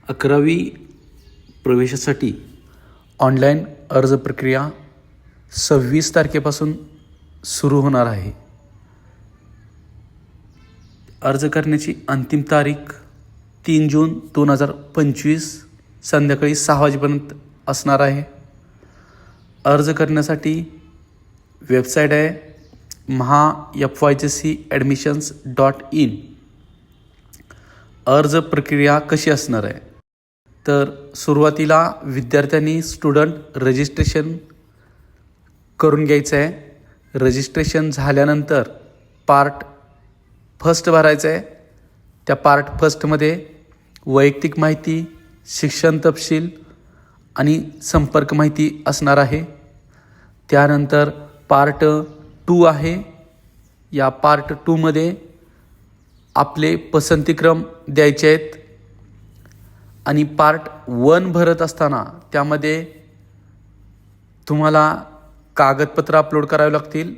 11वी प्रवेशासाठी ऑनलाईन अर्ज प्रक्रिया 26 तारखेपासून सुरू होणार आहे. अर्ज करण्याची अंतिम तारीख 3 जून 2025 संध्याकाळी 6 वाजेपर्यंत असणार आहे. अर्ज करण्यासाठी वेबसाईट आहे MHAFYJCAdmissions.in. अर्ज प्रक्रिया कशी असणार आहे तर सुरुवातीला विद्यार्थ्यांनी स्टुडंट रजिस्ट्रेशन करून घ्यायचं आहे. रजिस्ट्रेशन झाल्यानंतर पार्ट फर्स्ट भरायचं आहे. त्या पार्ट फर्स्टमध्ये वैयक्तिक माहिती, शिक्षण तपशील आणि संपर्क माहिती असणार आहे. त्यानंतर पार्ट 2 आहे. या पार्ट 2मध्ये आपले पसंतीक्रम द्यायचे आहेत आणि पार्ट 1 भरत असताना त्यामध्ये तुम्हाला कागदपत्र अपलोड करावी लागतील.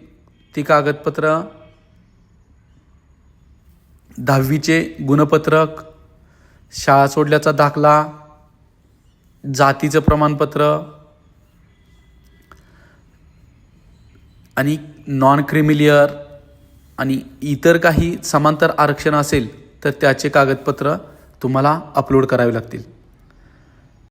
ती कागदपत्र 10वीचे गुणपत्रक, शाळा सोडल्याचा दाखला, जातीचं प्रमाणपत्र आणि नॉन क्रिमिलियर आणि इतर काही समांतर आरक्षण असेल तर त्याचे कागदपत्र तुम्हाला अपलोड करावे लागतील.